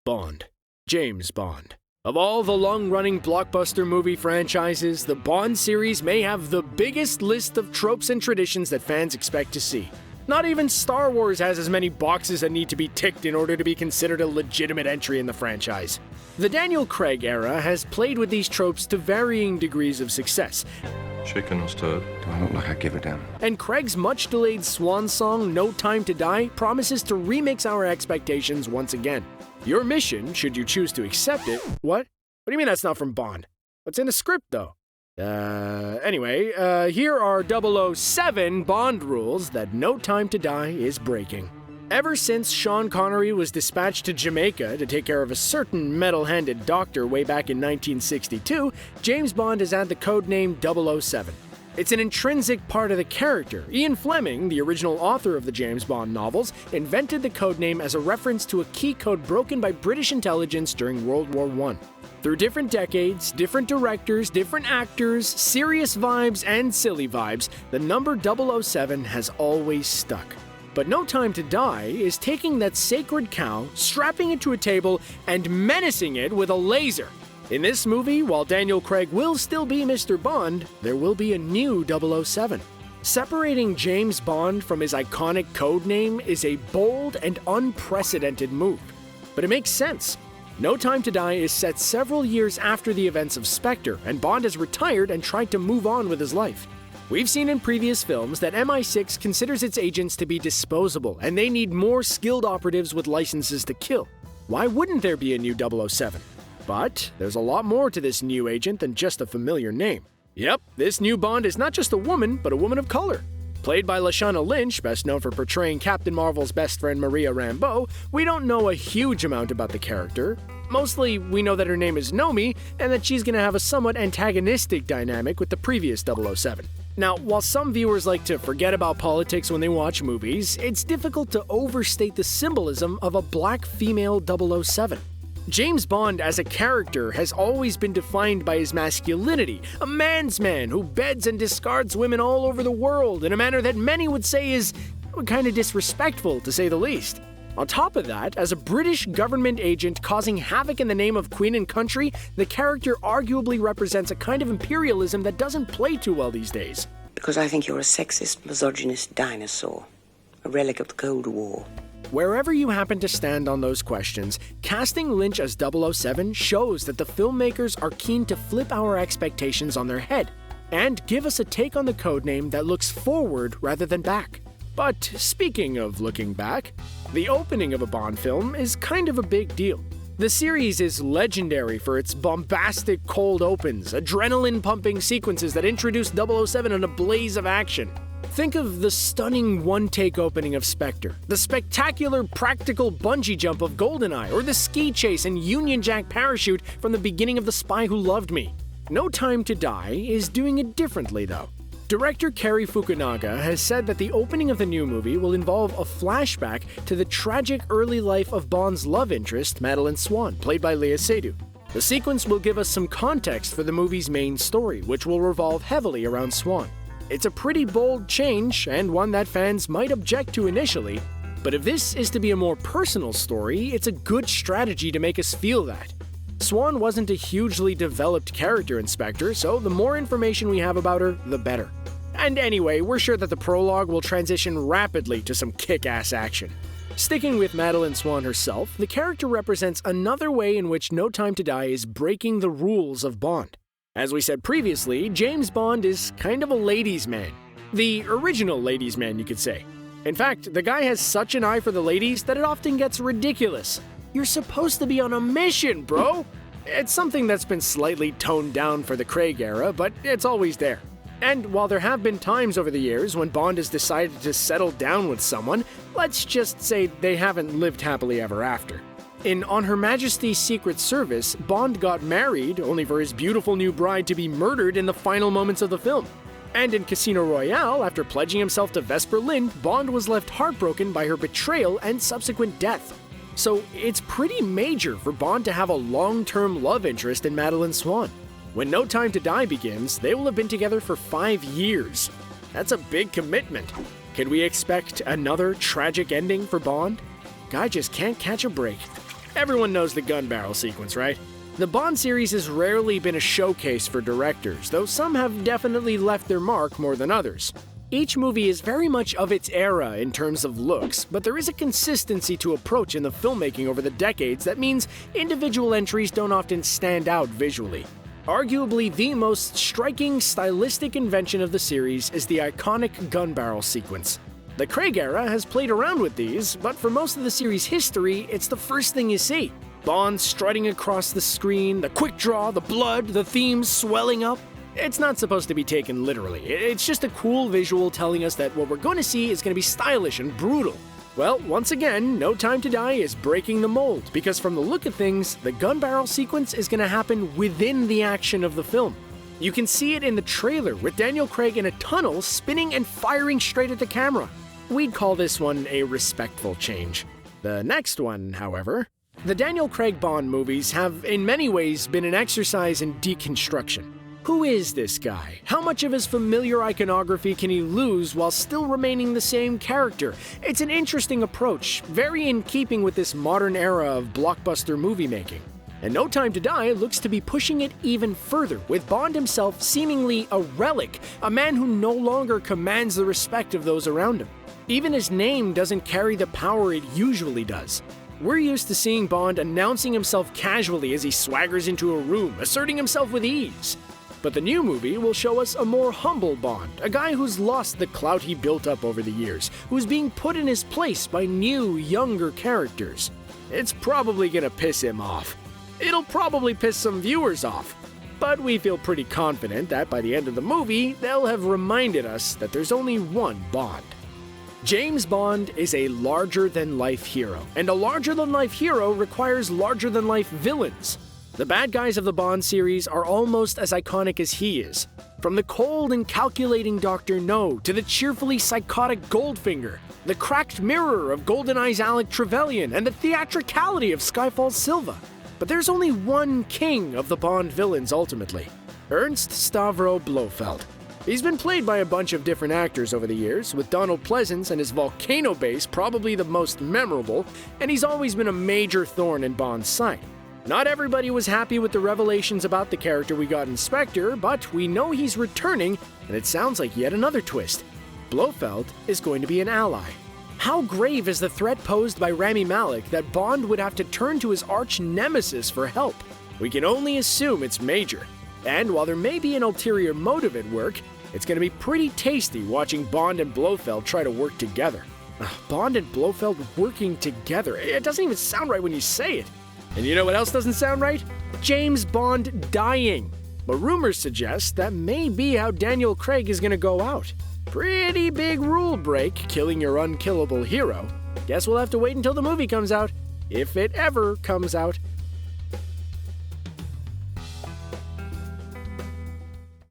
Bond. James Bond. Of all the long-running blockbuster movie franchises, the Bond series may have the biggest list of tropes and traditions that fans expect to see. Not even Star Wars has as many boxes that need to be ticked in order to be considered a legitimate entry in the franchise. The Daniel Craig era has played with these tropes to varying degrees of success. Chicken or stirred? Do I look like I give a damn? And Craig's much-delayed swan song, No Time to Die, promises to remix our expectations once again. Your mission, should you choose to accept it... What? What do you mean that's not from Bond? What's in the script, though? Anyway, here are 007 Bond rules that No Time to Die is breaking. Ever since Sean Connery was dispatched to Jamaica to take care of a certain metal-handed doctor way back in 1962, James Bond has had the codename 007. It's an intrinsic part of the character. Ian Fleming, the original author of the James Bond novels, invented the codename as a reference to a key code broken by British intelligence during World War I. Through different decades, different directors, different actors, serious vibes and silly vibes, the number 007 has always stuck. But No Time to Die is taking that sacred cow, strapping it to a table, and menacing it with a laser. In this movie, while Daniel Craig will still be Mr. Bond, there will be a new 007. Separating James Bond from his iconic codename is a bold and unprecedented move. But it makes sense. No Time to Die is set several years after the events of Spectre, and Bond has retired and tried to move on with his life. We've seen in previous films that MI6 considers its agents to be disposable, and they need more skilled operatives with licenses to kill. Why wouldn't there be a new 007? But there's a lot more to this new agent than just a familiar name. Yep, this new Bond is not just a woman, but a woman of color. Played by Lashana Lynch, best known for portraying Captain Marvel's best friend Maria Rambeau, we don't know a huge amount about the character. Mostly, we know that her name is Nomi, and that she's gonna have a somewhat antagonistic dynamic with the previous 007. Now, while some viewers like to forget about politics when they watch movies, it's difficult to overstate the symbolism of a black female 007. James Bond as a character has always been defined by his masculinity, a man's man who beds and discards women all over the world in a manner that many would say is kind of disrespectful, to say the least. On top of that, as a British government agent causing havoc in the name of Queen and Country, the character arguably represents a kind of imperialism that doesn't play too well these days. Because I think you're a sexist, misogynist dinosaur, a relic of the Cold War. Wherever you happen to stand on those questions, casting Lynch as 007 shows that the filmmakers are keen to flip our expectations on their head and give us a take on the codename that looks forward rather than back. But speaking of looking back, the opening of a Bond film is kind of a big deal. The series is legendary for its bombastic cold opens, adrenaline-pumping sequences that introduce 007 in a blaze of action. Think of the stunning one-take opening of Spectre, the spectacular practical bungee jump of GoldenEye, or the ski chase and Union Jack parachute from the beginning of The Spy Who Loved Me. No Time to Die is doing it differently, though. Director Cary Fukunaga has said that the opening of the new movie will involve a flashback to the tragic early life of Bond's love interest, Madeleine Swann, played by Léa Seydoux. The sequence will give us some context for the movie's main story, which will revolve heavily around Swann. It's a pretty bold change, and one that fans might object to initially, but if this is to be a more personal story, it's a good strategy to make us feel that. Swann wasn't a hugely developed character in Spectre, so the more information we have about her, the better. And anyway, we're sure that the prologue will transition rapidly to some kick-ass action. Sticking with Madeleine Swann herself, the character represents another way in which No Time to Die is breaking the rules of Bond. As we said previously, James Bond is kind of a ladies' man. The original ladies' man, you could say. In fact, the guy has such an eye for the ladies that it often gets ridiculous. You're supposed to be on a mission, bro! It's something that's been slightly toned down for the Craig era, but it's always there. And while there have been times over the years when Bond has decided to settle down with someone, let's just say they haven't lived happily ever after. In On Her Majesty's Secret Service, Bond got married, only for his beautiful new bride to be murdered in the final moments of the film. And in Casino Royale, after pledging himself to Vesper Lynd, Bond was left heartbroken by her betrayal and subsequent death. So it's pretty major for Bond to have a long-term love interest in Madeleine Swann. When No Time to Die begins, they will have been together for 5 years. That's a big commitment. Can we expect another tragic ending for Bond? Guy just can't catch a break. Everyone knows the gun barrel sequence, right? The Bond series has rarely been a showcase for directors, though some have definitely left their mark more than others. Each movie is very much of its era in terms of looks, but there is a consistency to approach in the filmmaking over the decades that means individual entries don't often stand out visually. Arguably, the most striking stylistic invention of the series is the iconic gun barrel sequence. The Craig era has played around with these, but for most of the series' history, it's the first thing you see. Bond strutting across the screen, the quick draw, the blood, the themes swelling up. It's not supposed to be taken literally. It's just a cool visual telling us that what we're going to see is going to be stylish and brutal. Well, once again, No Time to Die is breaking the mold, because from the look of things, the gun barrel sequence is going to happen within the action of the film. You can see it in the trailer, with Daniel Craig in a tunnel spinning and firing straight at the camera. We'd call this one a respectful change. The next one, however, the Daniel Craig Bond movies have in many ways been an exercise in deconstruction. Who is this guy? How much of his familiar iconography can he lose while still remaining the same character? It's an interesting approach, very in keeping with this modern era of blockbuster movie making. And No Time to Die looks to be pushing it even further, with Bond himself seemingly a relic, a man who no longer commands the respect of those around him. Even his name doesn't carry the power it usually does. We're used to seeing Bond announcing himself casually as he swaggers into a room, asserting himself with ease. But the new movie will show us a more humble Bond, a guy who's lost the clout he built up over the years, who's being put in his place by new, younger characters. It's probably gonna piss him off. It'll probably piss some viewers off. But we feel pretty confident that by the end of the movie, they'll have reminded us that there's only one Bond. James Bond is a larger-than-life hero, and a larger-than-life hero requires larger-than-life villains. The bad guys of the Bond series are almost as iconic as he is. From the cold and calculating Dr. No to the cheerfully psychotic Goldfinger, the cracked mirror of GoldenEye's Alec Trevelyan, and the theatricality of Skyfall Silva. But there's only one king of the Bond villains ultimately, Ernst Stavro Blofeld. He's been played by a bunch of different actors over the years, with Donald Pleasance and his volcano base probably the most memorable, and he's always been a major thorn in Bond's side. Not everybody was happy with the revelations about the character we got in Spectre, but we know he's returning, and it sounds like yet another twist. Blofeld is going to be an ally. How grave is the threat posed by Rami Malek that Bond would have to turn to his arch nemesis for help? We can only assume it's major. And while there may be an ulterior motive at work, it's going to be pretty tasty watching Bond and Blofeld try to work together. Bond and Blofeld working together. It doesn't even sound right when you say it. And you know what else doesn't sound right? James Bond dying. But rumors suggest that may be how Daniel Craig is going to go out. Pretty big rule break, killing your unkillable hero. Guess we'll have to wait until the movie comes out. If it ever comes out.